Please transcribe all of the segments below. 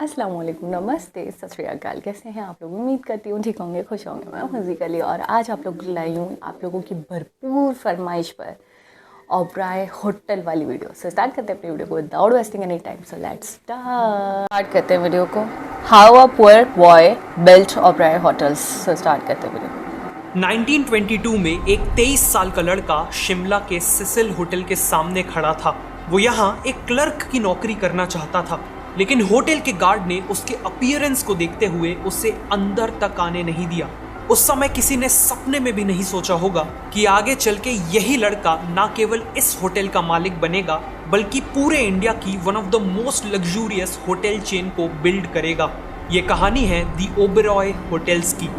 अस्सलाम वालेकुम, नमस्ते, सत श्री अकाल। कैसे हैं आप लोग? उम्मीद करती हूँ ठीक होंगे, खुश होंगे। मैं मज़ीक अली और आज आप लोग लाई हूँ आप लोगों की भरपूर फरमाइश पर ओबराय होटल वाली वीडियो। सो स्टार्ट करते हैं अपनी वीडियो को without wasting any time. So let's start करते हैं वीडियो को। How a poor boy built Oberoi hotels. So start करते हैं वीडियो। 1922 में एक 23 साल का लड़का शिमला के सिसिल होटल के सामने खड़ा था। वो यहाँ एक क्लर्क की नौकरी करना चाहता था, लेकिन होटल के गार्ड ने उसके अपीयरेंस को देखते हुए उसे अंदर तक आने नहीं दिया। उस समय किसी ने सपने में भी नहीं सोचा होगा कि आगे चल के यही लड़का न केवल इस होटल का मालिक बनेगा, बल्कि पूरे इंडिया की one of the most luxurious hotel chain को बिल्ड करेगा। ये कहानी है दी ओबेरॉय होटल्स की।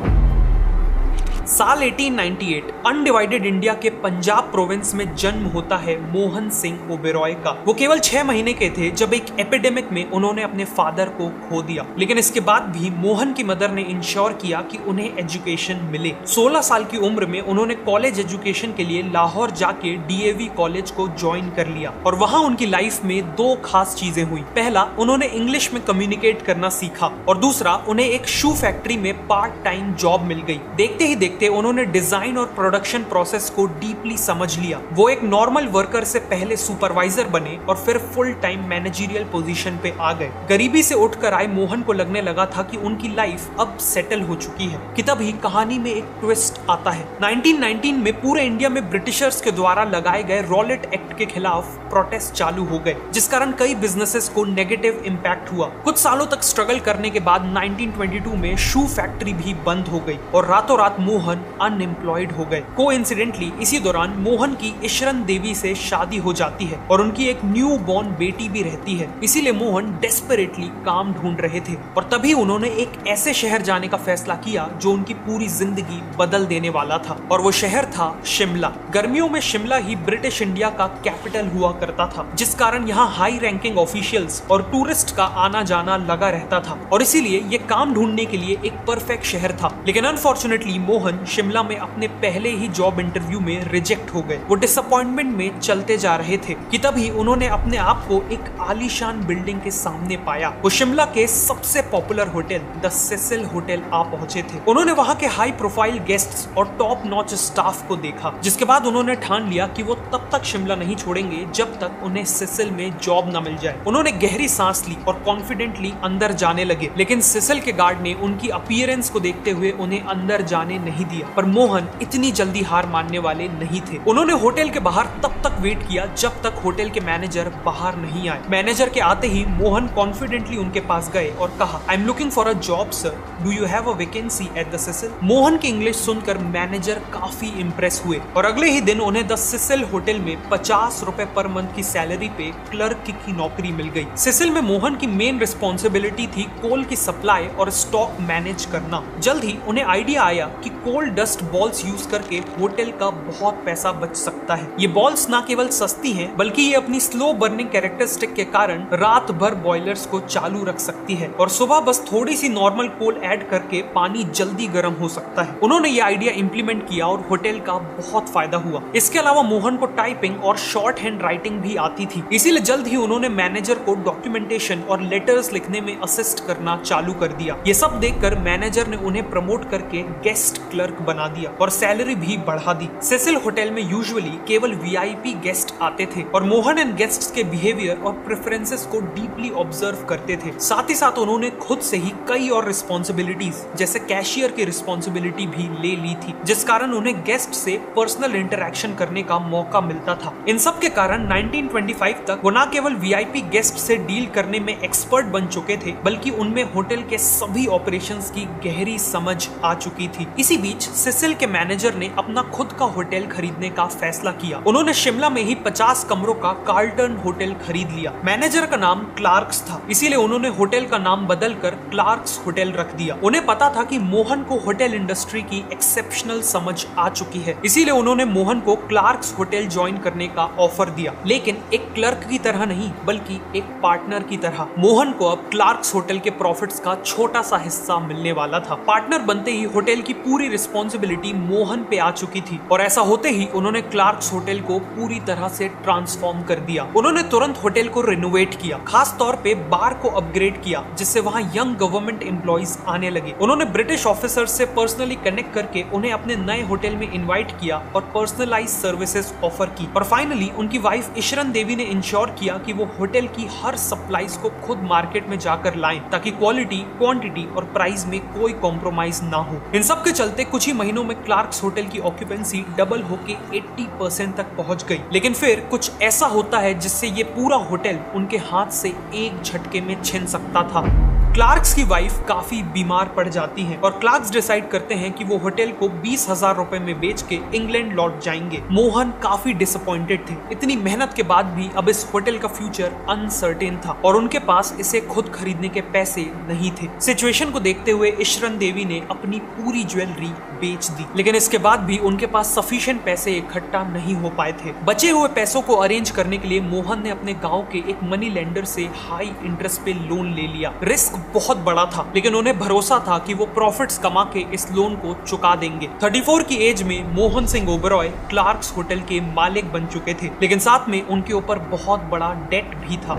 साल 1898 अनडिवाइडेड इंडिया के पंजाब प्रोविंस में जन्म होता है मोहन सिंह ओबेरॉय का। वो केवल 6 महीने के थे जब एक एपिडेमिक में उन्होंने अपने फादर को खो दिया, लेकिन इसके बाद भी मोहन की मदर ने इंश्योर किया कि उन्हें एजुकेशन मिले। 16 साल की उम्र में उन्होंने कॉलेज एजुकेशन के लिए लाहौर जाके डीएवी कॉलेज को ज्वाइन कर लिया और वहां उनकी लाइफ में 2 खास चीजें हुई। पहला, उन्होंने इंग्लिश में कम्युनिकेट करना सीखा और दूसरा, उन्हें एक शू फैक्ट्री में पार्ट टाइम जॉब मिल गई। देखते ही देखते उन्होंने डिजाइन और प्रोडक्शन प्रोसेस को डीपली समझ लिया। वो एक नॉर्मल वर्कर से पहले सुपरवाइजर बने और फिर फुल टाइम मैनेजरियल पोजीशन पे आ गए। गरीबी से उठकर आए मोहन को लगने लगा था कि उनकी लाइफ अब सेटल हो चुकी है कि तभी कहानी में एक ट्विस्ट आता है। 1919 में पूरे इंडिया में ब्रिटिशर्स के द्वारा लगाए गए रॉलेट एक्ट के खिलाफ प्रोटेस्ट चालू हो गए, जिस कारण कई बिजनेसेस को नेगेटिव इम्पैक्ट हुआ। कुछ सालों तक स्ट्रगल करने के बाद 1922 में शू फैक्ट्री भी बंद हो गई और रातों रात मोहन अनएम्प्लॉयड हो गए। कोइंसिडेंटली इसी दौरान मोहन की इशरन देवी से शादी हो जाती है और उनकी एक न्यू बॉर्न बेटी भी रहती है। इसीलिए मोहन डेस्परेटली काम ढूंढ रहे थे और तभी उन्होंने एक ऐसे शहर जाने का फैसला किया जो उनकी पूरी जिंदगी बदल देने वाला था, और वो शहर था शिमला। गर्मियों में शिमला ही ब्रिटिश इंडिया का कैपिटल हुआ करता था, जिस कारण यहाँ हाई रैंकिंग ऑफिशियल्स और टूरिस्ट का आना जाना लगा रहता था और इसीलिए ये काम ढूंढने के लिए एक परफेक्ट शहर था। लेकिन अनफॉर्चुनेटली मोहन शिमला में अपने पहले ही जॉब इंटरव्यू में रिजेक्ट हो गए। वो डिसअपॉइंटमेंट में चलते जा रहे थे कि तभी उन्होंने अपने आप को एक आलीशान बिल्डिंग के सामने पाया। वो शिमला के सबसे popular hotel the Cecil hotel आ पहुंचे थे। उन्होंने वहां के हाई प्रोफाइल गेस्ट्स और टॉप नॉच स्टाफ को देखा, जिसके बाद उन्होंने ठान लिया कि वो तब तक शिमला नहीं छोड़ेंगे जब तक उन्हें सिसिल में जॉब न मिल जाए। उन्होंने गहरी सांस ली और कॉन्फिडेंटली अंदर जाने लगे, लेकिन सिसिल के गार्ड ने उनकी अपीयरेंस को देखते हुए उन्हें अंदर जाने नहीं दिया। पर मोहन इतनी जल्दी हार मानने वाले नहीं थे। उन्होंने होटल के बाहर तब तक वेट किया जब तक होटल के मैनेजर बाहर नहीं आए। मैनेजर के आते ही मोहन कॉन्फिडेंटली उनके पास गए और कहा, I am looking for a job sir, do you have a vacancy at the Cecil? Mohan की इंग्लिश सुनकर मैनेजर काफी इंप्रेस हुए और अगले ही दिन उन्हें द सिसिल होटल में 50 रुपए पर मंथ की सैलरी पे क्लर्क की नौकरी मिल गई। सिसिल में मोहन की मेन रिस्पॉन्सिबिलिटी थी कोल की सप्लाई और स्टॉक मैनेज करना। जल्द ही उन्हें आइडिया आया कि कोल डस्ट बॉल्स यूज करके होटल का बहुत पैसा बच सकता है। ये बॉल्स ना केवल सस्ती हैं, बल्कि ये अपनी स्लो बर्निंग कैरेक्टरिस्टिक के कारण रात भर बॉयलर्स को चालू रख सकती है और सुबह बस थोड़ी सी नॉर्मल कोल ऐड करके पानी जल्दी गर्म हो सकता है। उन्होंने ये आइडिया इंप्लीमेंट किया और होटल का बहुत फायदा हुआ। इसके अलावा मोहन को टाइपिंग और शॉर्ट हैंड राइटिंग भी आती थी, इसीलिए जल्द ही उन्होंने मैनेजर को डॉक्यूमेंटेशन और लेटर्स लिखने में असिस्ट करना चालू कर दिया। ये सब देखकर मैनेजर ने उन्हें प्रमोट करके गेस्ट क्लर्क बना दिया और सैलरी भी बढ़ा दी। सिसिल होटल में यूजुअली केवल वीआईपी गेस्ट आते थे और मोहन इन गेस्ट्स के बिहेवियर और प्रेफरेंसेस को डीपली ऑब्जर्व करते थे। साथ ही साथ उन्होंने खुद से ही कई और रिस्पॉन्सिबिलिटीज जैसे कैशियर की रिस्पॉन्सिबिलिटी भी ले ली थी, जिस कारण उन्हें गेस्ट से पर्सनल इंटरेक्शन करने का मौका मिलता था। इन सब के कारण 1925 तक वो न केवल वीआईपी गेस्ट से डील करने में एक्सपर्ट बन चुके थे, बल्कि उनमें होटल के सभी ऑपरेशंस की गहरी समझ आ चुकी थी। इसी बीच सिसिल के मैनेजर ने अपना खुद का होटल खरीदने का फैसला किया। उन्होंने शिमला में ही 50 कमरों का कार्लटन होटल खरीद लिया। मैनेजर का नाम क्लार्क्स था, इसीलिए उन्होंने होटल का नाम बदलकर क्लार्क्स होटल रख दिया। उन्हें पता था कि मोहन को होटल इंडस्ट्री की एक्सेप्शनल समझ आ चुकी है, इसीलिए उन्होंने मोहन को क्लार्क्स होटल ज्वाइन करने का ऑफर दिया, लेकिन एक क्लर्क की तरह नहीं बल्कि एक पार्टनर की तरह। मोहन को अब क्लार्क्स होटल के प्रॉफिट्स का छोटा सा हिस्सा मिलने वाला था। पार्टनर बनते ही होटल की पूरी रिस्पॉन्सिबिलिटी मोहन पे आ चुकी थी और ऐसा होते ही उन्होंने क्लार्क्स होटल को पूरी तरह से ट्रांसफॉर्म कर दिया। उन्होंने तुरंत होटल को रिनोवेट किया, खास तौर पे बार को अपग्रेड किया जिससे वहां यंग गवर्नमेंट एम्प्लॉइज आने लगे। उन्होंने ब्रिटिश ऑफिसर्स से पर्सनली कनेक्ट करके उन्हें अपने नए होटल में इनवाइट किया और पर्सनलाइज सर्विसेज ऑफर की। और फाइनली उनकी वाइफ इशरन देवी ने इंश्योर किया कि वो होटल की हर सप्लाईज को खुद मार्केट में जाकर लाएं ताकि क्वालिटी, क्वांटिटी और प्राइस में कोई कॉम्प्रोमाइज ना हो। इन सब के चलते कुछ ही महीनों में क्लार्क्स होटल की ऑक्यूपेंसी डबल होके 80% तक पहुंच गई। लेकिन फिर कुछ ऐसा होता है जिससे ये पूरा होटल उनके हाथ से एक झटके में छिन सकता था। क्लार्क्स की वाइफ काफी बीमार पड़ जाती हैं और क्लार्क्स डिसाइड करते हैं कि वो होटल को 20,000 रुपए में बेच के इंग्लैंड लौट जाएंगे। मोहन काफी डिसअपॉइंटेड थे। इतनी मेहनत के बाद भी अब इस होटल का फ्यूचर अनसर्टेन था और उनके पास इसे खुद खरीदने के पैसे नहीं थे। सिचुएशन को देखते हुए इशरन देवी ने अपनी पूरी ज्वेलरी बेच दी, लेकिन इसके बाद भी उनके पास सफिशिएंट पैसे इकट्ठा नहीं हो पाए थे। बचे हुए पैसों को अरेंज करने के लिए मोहन ने अपने गाँव के एक मनी लेंडर से हाई इंटरेस्ट पे लोन ले लिया। रिस्क बहुत बड़ा था लेकिन उन्हें भरोसा था कि वो प्रॉफिट्स कमा के इस लोन को चुका देंगे। 34 की एज में मोहन सिंह ओबरॉय क्लार्क्स होटल के मालिक बन चुके थे, लेकिन साथ में उनके ऊपर बहुत बड़ा डेट भी था।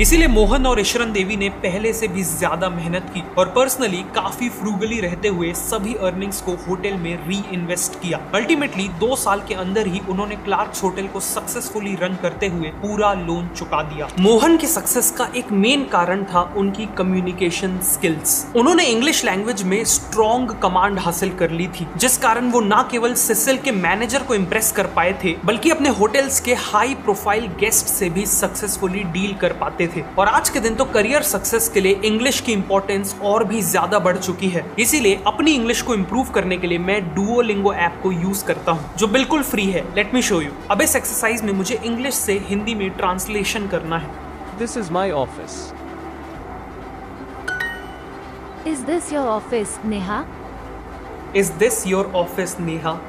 इसीलिए मोहन और इशरन देवी ने पहले से भी ज्यादा मेहनत की और पर्सनली काफी फ्रूगली रहते हुए सभी अर्निंग्स को होटल में री इन्वेस्ट किया। अल्टीमेटली 2 साल के अंदर ही उन्होंने क्लार्क्स होटल को सक्सेसफुली रन करते हुए पूरा लोन चुका दिया। मोहन की सक्सेस का एक मेन कारण था उनकी कम्युनिकेशन स्किल्स। उन्होंने इंग्लिश लैंग्वेज में स्ट्रॉन्ग कमांड हासिल कर ली थी, जिस कारण वो न केवल सिसिल के मैनेजर को इम्प्रेस कर पाए थे बल्कि अपने होटल्स के हाई प्रोफाइल गेस्ट से भी सक्सेसफुली डील कर पाते थे। और आज के दिन तो करियर सक्सेस के लिए इंग्लिश की इंपॉर्टेंस और भी ज्यादा बढ़ चुकी है। इसीलिए अपनी इंग्लिश को इंप्रूव करने के लिए मैं डुओलिंगो ऐप को यूज करता हूँ जो बिल्कुल फ्री है। Let me show you. अब इस एक्सरसाइज में मुझे इंग्लिश से हिंदी में ट्रांसलेशन करना है। This is my office. Is this your office, Neha? Is this your office, Neha?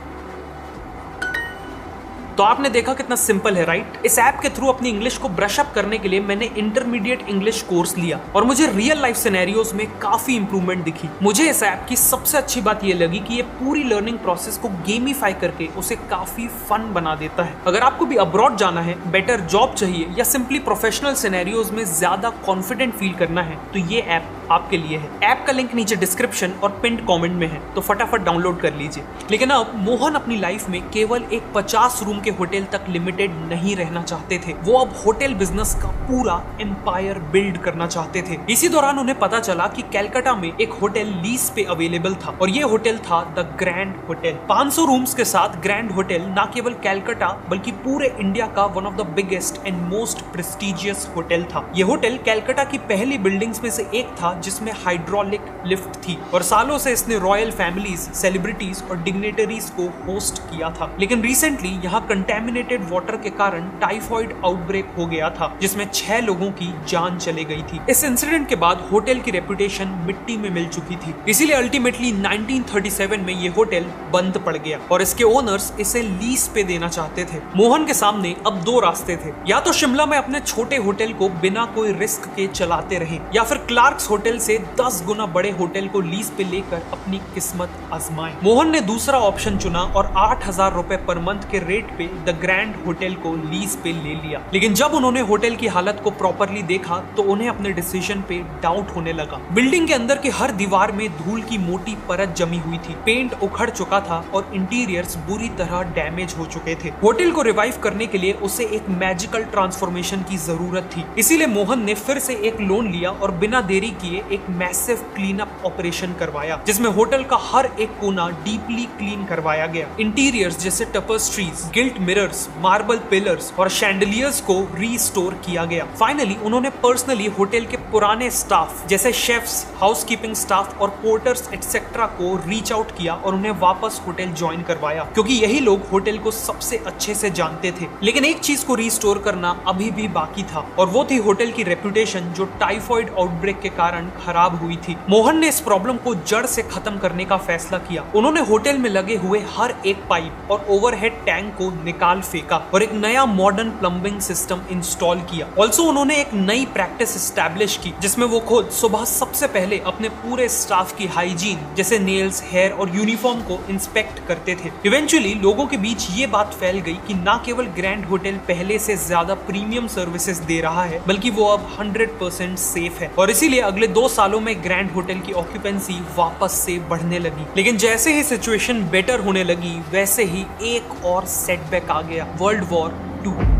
तो आपने देखा कितना सिंपल है, राइट? इस ऐप के थ्रू अपनी इंग्लिश को ब्रश अप करने के लिए मैंने इंटरमीडिएट इंग्लिश कोर्स लिया और मुझे रियल लाइफ सिनेरियोज में काफी इंप्रूवमेंट दिखी। मुझे इस ऐप की सबसे अच्छी बात ये लगी कि ये पूरी लर्निंग प्रोसेस को गेमिफाई करके उसे काफी फन बना देता है। अगर आपको भी अब्रॉड जाना है, बेटर जॉब चाहिए या सिंपली प्रोफेशनल सिनेरियोज में ज्यादा कॉन्फिडेंट फील करना है तो ये ऐप आपके लिए है। ऐप का लिंक नीचे डिस्क्रिप्शन और पिन कमेंट में है, तो फटाफट डाउनलोड कर लीजिए। लेकिन अब मोहन अपनी लाइफ में केवल एक 50 रूम के होटल तक लिमिटेड नहीं रहना चाहते थे। वो अब होटल बिजनेस का पूरा एम्पायर बिल्ड करना चाहते थे। इसी दौरान उन्हें पता चला कि कलकत्ता में एक होटल लीज पे अवेलेबल था और ये होटल था द ग्रैंड होटल। 500 रूम्स के साथ ग्रैंड होटल न केवल कलकत्ता बल्कि पूरे इंडिया का one of the biggest and most prestigious hotel था। ये होटल कलकत्ता की पहली बिल्डिंग्स में से एक था जिसमें हाइड्रोलिक लिफ्ट थी और सालों से इसने रॉयल फैमिलीज, सेलिब्रिटीज और डिग्नेटरीज को होस्ट किया था। लेकिन रिसेंटली यहाँ कंटेमिनेटेड वाटर के कारण टाइफॉइड आउटब्रेक हो गया था जिसमें 6 लोगों की जान चली गई थी। इस इंसिडेंट के बाद होटल की रेपुटेशन मिट्टी में मिल चुकी थी। इसीलिए अल्टीमेटली 1937 में ये होटल बंद पड़ गया और इसके ओनर्स इसे लीज पे देना चाहते थे। मोहन के सामने अब 2 रास्ते थे, या तो शिमला में अपने छोटे होटल को बिना कोई रिस्क के चलाते रहे या फिर क्लार्क्स होटल से 10 गुना बड़े होटल को लीज पे लेकर अपनी किस्मत आजमाएं। मोहन ने दूसरा ऑप्शन चुना और 8,000 रुपए पर मंथ के रेट पे द ग्रैंड होटल को लीज पे ले लिया। लेकिन जब उन्होंने होटल की हालत को प्रॉपरली देखा तो उन्हें अपने डिसीजन पे डाउट होने लगा। बिल्डिंग के अंदर के हर दीवार में धूल की मोटी परत जमी हुई थी, पेंट उखड़ चुका था और इंटीरियर्स बुरी तरह डैमेज हो चुके थे। होटल को रिवाइव करने के लिए उसे एक मैजिकल ट्रांसफॉर्मेशन की जरूरत थी। इसीलिए मोहन ने फिर से एक लोन लिया और बिना देरी किए एक मैसिव क्लीन अप ऑपरेशन करवाया जिसमें होटल का हर एक कोना डीपली क्लीन करवाया गया। इंटीरियर्स जैसे टपस्ट्रीज, गिल्ट मिरर्स, मार्बल पिलर्स और शैंडलियर्स को रीस्टोर किया गया। फाइनली उन्होंने पर्सनली होटल के पुराने स्टाफ जैसे शेफ्स, हाउसकीपिंग स्टाफ और पोर्टर्स एक्सेट्रा को रीच आउट किया और उन्हें वापस होटल ज्वाइन करवाया क्योंकि यही लोग होटल को सबसे अच्छे से जानते थे। लेकिन एक चीज को रीस्टोर करना अभी भी बाकी था और वो थी होटल की रेपुटेशन जो टाइफॉइड आउटब्रेक के कारण दौरान खराब हुई थी। मोहन ने इस प्रॉब्लम को जड़ से खत्म करने का फैसला किया। उन्होंने होटल में लगे हुए हर एक पाइप और ओवरहेड टैंक को निकाल फेंका और एक नया मॉडर्न प्लम्बिंग सिस्टम इंस्टॉल किया। ऑल्सो उन्होंने एक नई प्रैक्टिस एस्टैब्लिश की जिसमें वो खुद सुबह सबसे पहले अपने पूरे स्टाफ की हाइजीन जैसे नेल्स, हेयर और यूनिफॉर्म को इंस्पेक्ट करते थे। इवेंचुअली लोगों के बीच ये बात फैल गई कि न केवल ग्रैंड होटल पहले से ज्यादा प्रीमियम सर्विसेज दे रहा है बल्कि वो अब 100% सेफ है, और इसीलिए अगले 2 सालों में ग्रैंड होटल की ऑक्यूपेंसी वापस से बढ़ने लगी। लेकिन जैसे ही सिचुएशन बेटर होने लगी वैसे ही एक और सेटबैक आ गया, वर्ल्ड वॉर 2।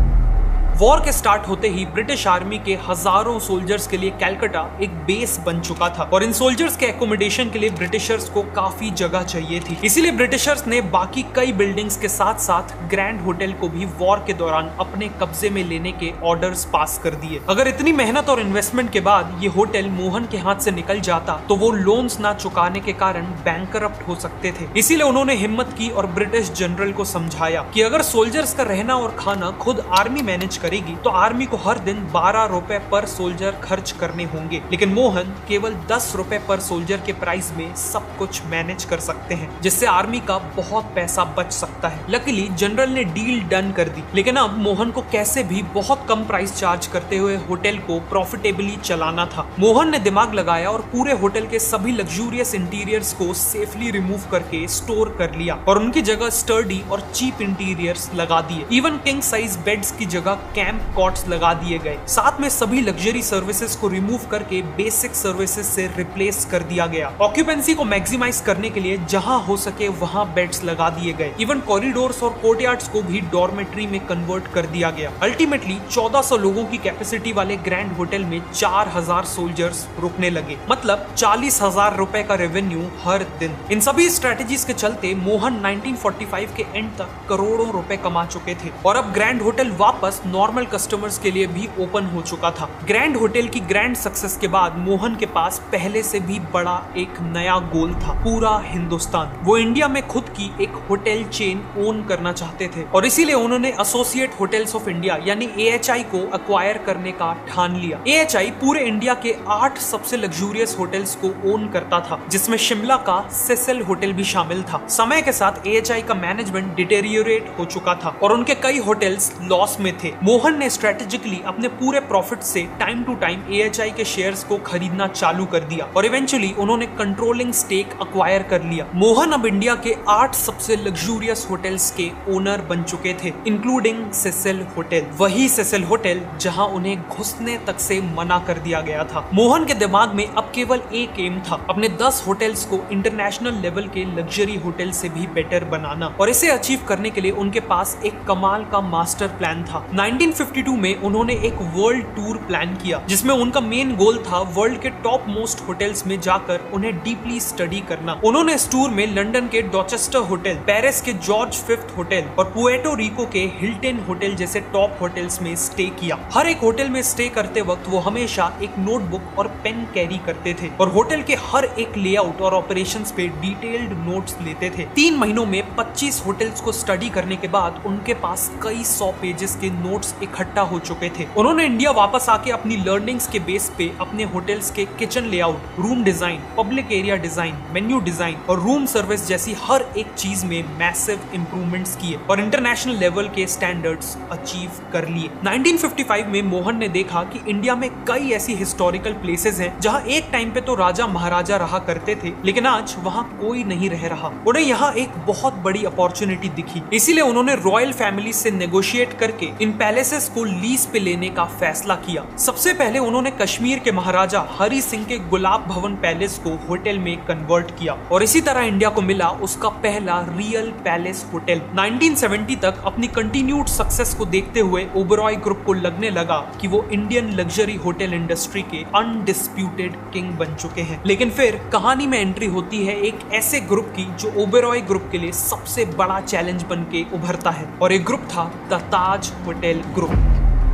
वॉर के स्टार्ट होते ही ब्रिटिश आर्मी के हजारों सोल्जर्स के लिए कलकत्ता एक बेस बन चुका था और इन सोल्जर्स के एकोमोडेशन के लिए ब्रिटिशर्स को काफी जगह चाहिए थी। इसीलिए ब्रिटिशर्स ने बाकी कई बिल्डिंग्स के साथ साथ ग्रैंड होटल को भी वॉर के दौरान अपने कब्जे में लेने के ऑर्डर्स पास कर दिए। अगर इतनी मेहनत और इन्वेस्टमेंट के बाद ये होटल मोहन के हाथ से निकल जाता तो वो लोन्स ना चुकाने के कारण बैंकरप्ट हो सकते थे। इसीलिए उन्होंने हिम्मत की और ब्रिटिश जनरल को समझाया कि अगर सोल्जर्स का रहना और खाना खुद आर्मी मैनेज करेगी तो आर्मी को हर दिन 12 रुपए पर सोल्जर खर्च करने होंगे, लेकिन मोहन केवल 10 रुपए पर सोल्जर के प्राइस में सब कुछ मैनेज कर सकते हैं जिससे आर्मी का बहुत पैसा बच सकता है। लकीली जनरल ने डील डन कर दी, लेकिन अब मोहन को कैसे भी बहुत कम प्राइस चार्ज करते हुए होटल को प्रॉफिटेबली चलाना था। मोहन ने दिमाग लगाया और पूरे होटल के सभी लग्जूरियस इंटीरियर्स को सेफली रिमूव करके स्टोर कर लिया और उनकी जगह स्टर्डी और चीप इंटीरियर्स लगा दिए। इवन किंग साइज बेड्स की जगह कैंप कॉट्स लगा दिए गए। साथ में सभी लग्जरी सर्विसेज को रिमूव करके बेसिक सर्विसेज से रिप्लेस कर दिया गया। ऑक्यूपेंसी को मैक्सिमाइज करने के लिए जहां हो सके वहां बेड्स लगा दिए गए। इवन कॉरिडोर्स और कोर्टयार्ड्स को भी डॉर्मेट्री में कन्वर्ट कर दिया गया। अल्टीमेटली 1400 लोगों की कैपेसिटी वाले ग्रैंड होटल में 4000 सोल्जर्स रुकने लगे, मतलब 40,000 रुपए का रेवेन्यू हर दिन। इन सभी स्ट्रेटेजीज के चलते मोहन 1945 के एंड तक करोड़ों रुपए कमा चुके थे और अब ग्रैंड होटल वापस नॉर्मल कस्टमर्स के लिए भी ओपन हो चुका था। ग्रैंड होटल की ग्रैंड सक्सेस के बाद मोहन के पास पहले से भी बड़ा एक नया गोल था, पूरा हिंदुस्तान। वो इंडिया में खुद की एक होटल चेन ओन करना चाहते थे और इसीलिए उन्होंने एसोसिएट होटल्स ऑफ इंडिया यानी AHI को एक्वायर करने का ठान लिया। AHI पूरे इंडिया के 8 सबसे लग्जूरियस होटल्स को ओन करता था जिसमें शिमला का सेसिल होटल भी शामिल था। समय के साथ AHI का मैनेजमेंट डिटेरियोरेट हो चुका था और उनके कई होटल्स लॉस में थे। मोहन ने स्ट्रेटेजिकली अपने पूरे प्रॉफिट से टाइम टू टाइम AHI के शेयर्स को खरीदना चालू कर दिया और इवेंचुअली उन्होंने कंट्रोलिंग स्टेक एक्वायर कर लिया। मोहन अब इंडिया के 8 सबसे लग्जूरियस होटल्स के ओनर बन चुके थे, इंक्लूडिंग सेसिल होटल। वही सेसिल होटल जहां उन्हें घुसने तक से मना कर दिया गया था। मोहन के दिमाग में अब केवल एक एम था, अपने 10 होटल्स को इंटरनेशनल लेवल के लग्जरी होटल से भी बेटर बनाना, और इसे अचीव करने के लिए उनके पास एक कमाल का मास्टर प्लान था। 1952 में उन्होंने एक वर्ल्ड टूर प्लान किया जिसमें उनका मेन गोल था वर्ल्ड के टॉप मोस्ट होटल्स में जाकर उन्हें डीपली स्टडी करना। उन्होंने इस टूर में लंदन के डॉचेस्टर होटल, पेरिस के जॉर्ज फिफ्थ होटल और पुएर्टो रिको के हिल्टन होटल जैसे टॉप होटल्स में स्टे किया। हर एक होटल में स्टे करते वक्त वो हमेशा एक नोटबुक और पेन कैरी करते थे और होटल के हर एक लेआउट और ऑपरेशंस पे डिटेल्ड नोट्स लेते थे। 3 महीनों में 25 होटल्स को स्टडी करने के बाद उनके पास कई 100 पेजेस के नोट्स इकट्ठा हो चुके थे। उन्होंने इंडिया वापस आके अपनी लर्निंग्स के बेस पे अपने होटल्स के kitchen layout, room design, public area design, menu design और रूम सर्विस जैसी हर एक चीज में मैसिव इंप्रूवमेंट्स किए और इंटरनेशनल लेवल के स्टैंडर्ड्स अचीव कर लिए। 1955 में मोहन ने देखा कि इंडिया में कई ऐसी हिस्टोरिकल प्लेसेस हैं जहां एक टाइम पे तो राजा महाराजा रहा करते थे लेकिन आज वहां कोई नहीं रह रहा। उन्हें यहाँ एक बहुत बड़ी अपॉर्चुनिटी दिखी, इसीलिए उन्होंने रॉयल फैमिली से नेगोशिएट करके इन पैलेसेस को लीज पे लेने का फैसला किया। सबसे पहले उन्होंने कश्मीर के महाराजा हरि सिंह के गुलाब भवन पैलेस को होटल में कन्वर्ट किया और इसी तरह इंडिया को मिला उसका पहला रियल पैलेस होटल। 1970 तक अपनी कंटिन्यूड सक्सेस को देखते हुए ओबेरॉय ग्रुप को लगने लगा कि वो इंडियन लग्जरी होटल इंडस्ट्री के अनडिस्प्यूटेड किंग बन चुके हैं। लेकिन फिर कहानी में एंट्री होती है एक ऐसे ग्रुप की जो ओबेरॉय ग्रुप के लिए सबसे बड़ा चैलेंज बन के उभरता है और एक ग्रुप था द ताज होटल ग्रुप।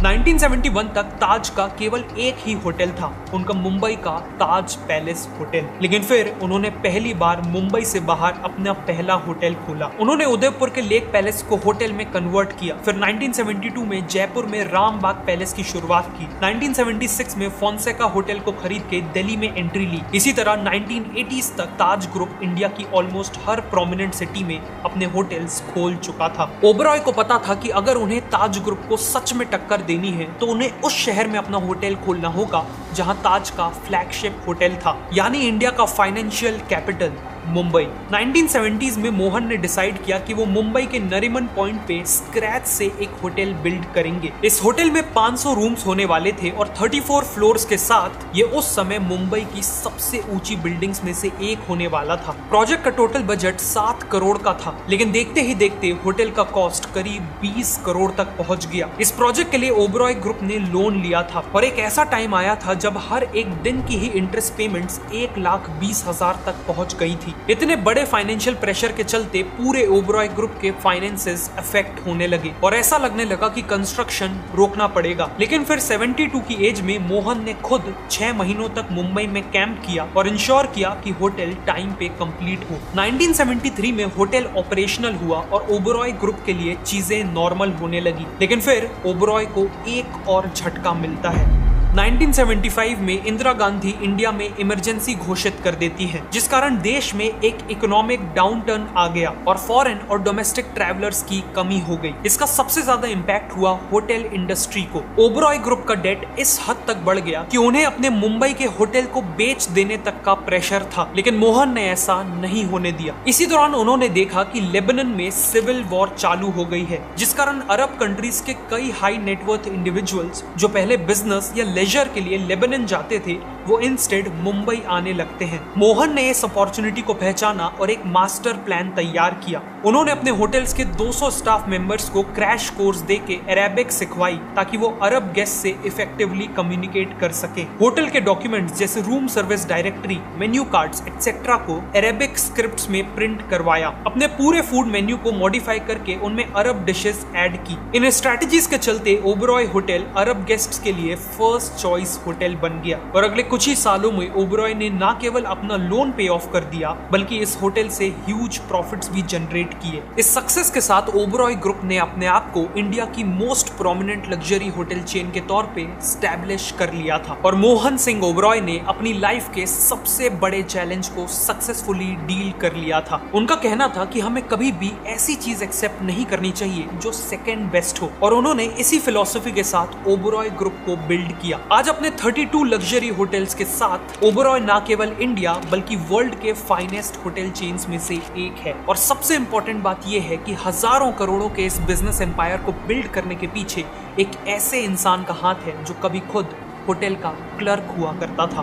1971 तक ताज का केवल एक ही होटल था, उनका मुंबई का ताज पैलेस होटल। लेकिन फिर उन्होंने पहली बार मुंबई से बाहर अपना पहला होटल खोला। उन्होंने उदयपुर के लेक पैलेस को होटल में कन्वर्ट किया। फिर 1972 में जयपुर में रामबाग पैलेस की शुरुआत की। 1976 में फोंसेका होटल को खरीद के दिल्ली में एंट्री ली। इसी तरह 1980s तक ताज ग्रुप इंडिया की ऑलमोस्ट हर प्रोमिनेंट सिटी में अपने होटल्स खोल चुका था। ओबरॉय को पता था कि अगर उन्हें ताज ग्रुप को सच में टक्कर देनी है तो उन्हें उस शहर में अपना होटल खोलना होगा जहां ताज का फ्लैगशिप होटल था, यानी इंडिया का फाइनेंशियल कैपिटल मुंबई। 1970s में मोहन ने डिसाइड किया कि वो मुंबई के नरीमन पॉइंट पे स्क्रैच से एक होटल बिल्ड करेंगे। इस होटल में 500 रूम्स होने वाले थे और 34 फ्लोर्स के साथ ये उस समय मुंबई की सबसे ऊंची बिल्डिंग्स में से एक होने वाला था। प्रोजेक्ट का टोटल बजट 7 करोड़ का था, लेकिन देखते ही देखते होटल का कॉस्ट करीब 20 करोड़ तक पहुंच गया। इस प्रोजेक्ट के लिए ओबरॉय ग्रुप ने लोन लिया था और एक ऐसा टाइम आया था जब हर एक दिन की ही इंटरेस्ट पेमेंट्स 1,20,000 तक पहुंच गई थी। इतने बड़े फाइनेंशियल प्रेशर के चलते पूरे ओबरॉय ग्रुप के फाइनेंसेस अफेक्ट होने लगे और ऐसा लगने लगा कि कंस्ट्रक्शन रोकना पड़ेगा। लेकिन फिर 72 की एज में मोहन ने खुद 6 महीनों तक मुंबई में कैंप किया और इंश्योर किया कि होटल टाइम पे कंप्लीट हो। 1973 में होटल ऑपरेशनल हुआ और ओबरॉय ग्रुप के लिए चीजें नॉर्मल होने लगी। लेकिन फिर ओबरॉय को एक और झटका मिलता है। 1975 में इंदिरा गांधी इंडिया में इमरजेंसी घोषित कर देती हैं, जिस कारण देश में एक इकोनॉमिक डाउनटर्न आ गया और फॉरेन और डोमेस्टिक ट्रैवलर्स की कमी हो गई। इसका सबसे ज्यादा इंपैक्ट हुआ होटल इंडस्ट्री को। ओबरॉय ग्रुप का डेट इस हद तक बढ़ गया कि उन्हें अपने मुंबई के होटल को बेच देने तक का प्रेशर था, लेकिन मोहन ने ऐसा नहीं होने दिया। इसी दौरान उन्होंने देखा कि लेबनान में सिविल वॉर चालू हो गई है, जिस कारण अरब कंट्रीज के कई हाई नेटवर्थ इंडिविजुअल्स जो पहले बिजनेस या लेजर के लिए लेबनान जाते थे, वो इंस्टेड मुंबई आने लगते हैं। मोहन ने इस अपॉर्चुनिटी को पहचाना और एक मास्टर प्लान तैयार किया। उन्होंने अपने होटल्स के 200 स्टाफ मेंबर्स को क्रैश कोर्स देके अरेबिक सिखवाई ताकि वो अरब गेस्ट से इफेक्टिवली कम्युनिकेट कर सके। होटल के डॉक्यूमेंट्स जैसे room service directory, menu cards etcetera को अरेबिक स्क्रिप्ट्स में प्रिंट करवाया। अपने पूरे फूड मेन्यू को मॉडिफाई करके उनमें अरब डिशेस ऐड की। इन स्ट्रेटजीज के चलते ओबरॉय होटल अरब गेस्ट्स के लिए फर्स्ट चॉइस होटल बन गया और अगले कुछ ही सालों में ओबरॉय ने न केवल अपना लोन पे ऑफ कर दिया, बल्कि इस होटल से ह्यूज प्रॉफिट्स भी जनरेट किए। इस सक्सेस के साथ ओबरॉय ग्रुप ने अपने आप को इंडिया की most prominent luxury hotel chain के तौर पे स्टैब्लिश कर लिया था और मोहन सिंह ओबरॉय ने अपनी लाइफ के सबसे बड़े चैलेंज को सक्सेसफुली डील कर लिया था। उनका कहना था कि हमें कभी भी ऐसी चीज एक्सेप्ट नहीं करनी चाहिए जो सेकंड बेस्ट हो, और उन्होंने इसी फिलॉसफी के साथ ओबरॉय ग्रुप को बिल्ड किया। आज अपने 32 लग्जरी होटल्स के साथ ओबरॉय न केवल इंडिया बल्कि वर्ल्ड के फाइनेस्ट होटल चेन्स में से एक है। और सबसे इंपॉर्टेंट बात यह है कि हजारों करोड़ों के इस बिजनेस एम्पायर को बिल्ड करने के पीछे एक ऐसे इंसान का हाथ है जो कभी खुद होटल का क्लर्क हुआ करता था।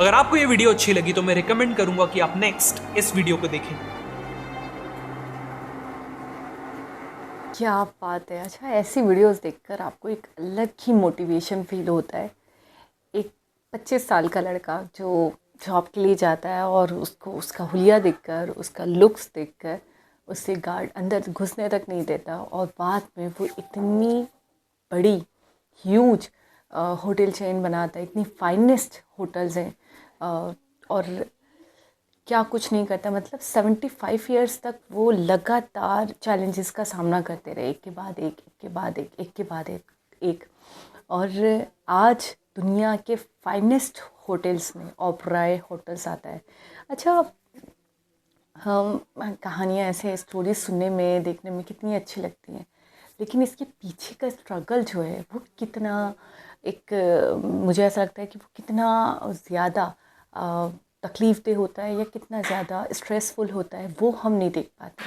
अगर आपको ये वीडियो अच्छी लगी तो मैं रिकमेंड करूंगा कि आप नेक्स्ट इस वीडियो को देखें। क्या बात है। अच्छा, ऐसी वीडियोस देखकर आपको एक अलग ही मोटिवेशन फील होता है। एक 25 साल का लड़का जो जॉब के लिए जाता है और उसको उसका हुलिया देखकर, उसका लुक्स देखकर उससे गार्ड अंदर घुसने तक नहीं देता, और बाद में वो इतनी बड़ी ह्यूज होटल चेन बनाता है, इतनी फाइनेस्ट होटल्स हैं, और क्या कुछ नहीं करता। मतलब 75 ईयर्स तक वो लगातार चैलेंजेस का सामना करते रहे, एक के बाद एक, एक के बाद एक, एक के बाद एक, और आज दुनिया के फाइनेस्ट होटल्स में ओबरॉय होटल्स आता है। अच्छा, हम कहानियाँ ऐसे स्टोरीज सुनने में, देखने में कितनी अच्छी लगती हैं, लेकिन इसके पीछे का स्ट्रगल जो है वो कितना मुझे ऐसा लगता है कि वो कितना ज़्यादा तकलीफ़देह होता है या कितना ज़्यादा स्ट्रेसफुल होता है, वो हम नहीं देख पाते।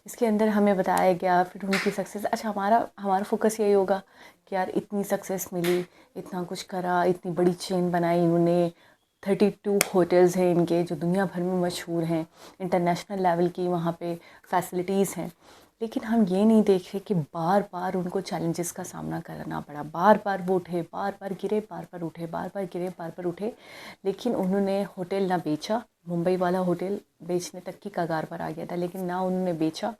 इसके अंदर हमें बताया गया, फिर उनकी सक्सेस। अच्छा, हमारा फोकस यही होगा कि यार इतनी सक्सेस मिली, इतना कुछ करा, इतनी बड़ी चेन बनाई इन्होंने, 32 होटल्स हैं इनके जो दुनिया भर में मशहूर हैं, इंटरनेशनल लेवल की वहाँ पे फैसिलिटीज़ हैं। लेकिन हम ये नहीं देख रहे कि बार बार उनको चैलेंजेस का सामना करना पड़ा, बार बार वो उठे, बार बार गिरे, बार बार उठे, बार बार गिरे, बार बार उठे, लेकिन उन्होंने होटल ना बेचा। मुंबई वाला होटल बेचने तक की कगार पर आ गया था, लेकिन ना उन्होंने बेचा,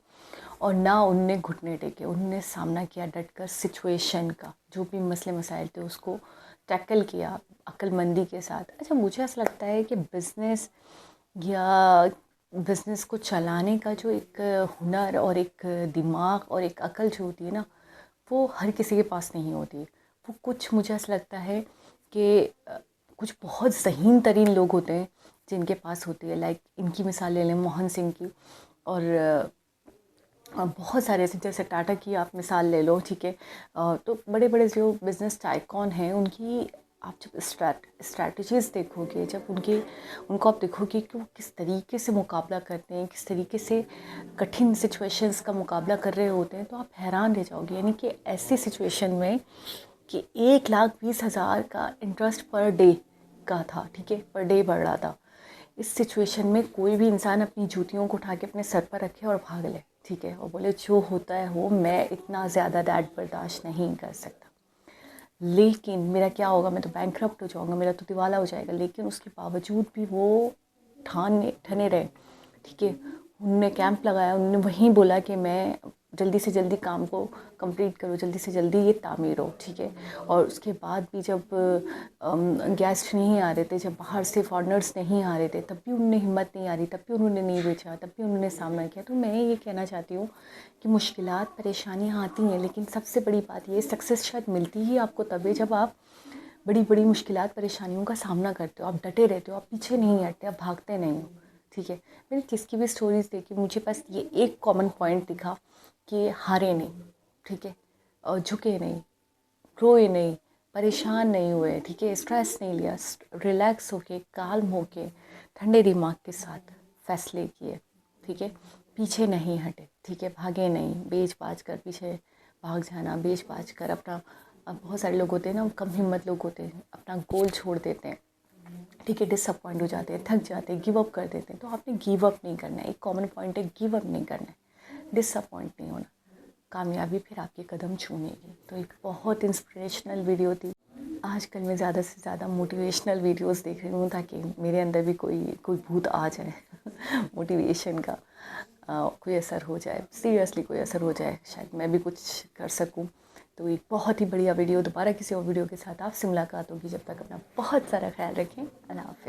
और ना उनने घुटने टेके, उनने सामना किया डटकर सिचुएशन का, जो भी मसले मसाइल थे उसको टैकल किया अक्लमंदी के साथ। अच्छा, मुझे ऐसा लगता है कि बिज़नेस या बिज़नेस को चलाने का जो एक हुनर और एक दिमाग और एक अकल जो होती है ना, वो हर किसी के पास नहीं होती। वो कुछ, मुझे ऐसा लगता है कि कुछ बहुत ज़हीन तरीन लोग होते हैं जिनके पास होती है। लाइक इनकी मिसाल ले लें, मोहन सिंह की, और बहुत सारे ऐसे, जैसे टाटा की आप मिसाल ले लो, ठीक है। तो बड़े बड़े जो बिज़नेस टाइकॉन हैं, उनकी आप जब स्ट्रैटेजीज़ देखोगे, जब उनको आप देखोगे कि वो किस तरीके से मुकाबला करते हैं, किस तरीके से कठिन सिचुएशंस का मुकाबला कर रहे होते हैं, तो आप हैरान रह जाओगे। यानी कि ऐसी सिचुएशन में कि 1,20,000 का इंटरेस्ट पर डे का था, ठीक है, पर डे बढ़ रहा था। इस सिचुएशन में कोई भी इंसान अपनी जूतियों को उठा के अपने सर पर रखे और भाग ले, ठीक है, और बोले जो होता है हो, मैं इतना ज़्यादा दैट बर्दाश्त नहीं कर सकता। लेकिन मेरा क्या होगा, मैं तो बैंकक्रप्ट हो जाऊँगा, मेरा तो दिवाला हो जाएगा। लेकिन उसके बावजूद भी वो ठने रहे, ठीक है। उनने कैंप लगाया, उन्होंने वहीं बोला कि मैं जल्दी से जल्दी काम को कंप्लीट करो, जल्दी से जल्दी ये तामीर हो, ठीक है। और उसके बाद भी जब गेस्ट नहीं आ रहे थे, जब बाहर से फॉरेनर्स नहीं आ रहे थे, तब भी उन्हें हिम्मत नहीं आ रही, तब भी उन्होंने नहीं बेचा, तब भी उन्होंने सामना किया। तो मैं ये कहना चाहती हूँ कि मुश्किलात परेशानियाँ आती हैं, लेकिन सबसे बड़ी बात ये, सक्सेस शायद मिलती ही आपको तब है जब आप बड़ी बड़ी मुश्किलात परेशानियों का सामना करते हो, आप डटे रहते हो, आप पीछे नहीं हटते, आप भागते नहीं हो, ठीक है। मैंने किसकी भी स्टोरीज़ देखी, मुझे बस ये एक कॉमन पॉइंट दिखा कि हारे नहीं, ठीक है, और झुके नहीं, रोए नहीं, परेशान नहीं हुए, ठीक है, स्ट्रेस नहीं लिया, रिलैक्स होके, काल्म होके, ठंडे दिमाग के साथ फैसले किए, ठीक है, पीछे नहीं हटे, ठीक है, भागे नहीं, बेच बाज कर पीछे भाग जाना, बेच बाज कर अपना, अब बहुत सारे लोग होते हैं ना, कम हिम्मत लोग होते हैं, अपना गोल छोड़ देते हैं, ठीक है, डिसअपॉइंट हो जाते हैं, थक जाते हैं, गिव अप कर देते हैं। तो आपने गिव अप नहीं करना है, एक कॉमन पॉइंट है, गिव अप नहीं करना है, डिसअपॉइंट नहीं होना, कामयाबी फिर आपके कदम छूनेगी। तो एक बहुत इंस्पिरेशनल वीडियो थी। आजकल मैं ज़्यादा से ज़्यादा मोटिवेशनल वीडियोस देख रही हूँ, ताकि मेरे अंदर भी कोई भूत आ जाए मोटिवेशन का, कोई असर हो जाए, सीरियसली कोई असर हो जाए, शायद मैं भी कुछ कर सकूँ। तो एक बहुत ही बढ़िया वीडियो, दोबारा किसी और वीडियो के साथ आपसे मुलाकात होगी। जब तक अपना बहुत सारा ख्याल रखें। अल्लाह हाफ़िज़।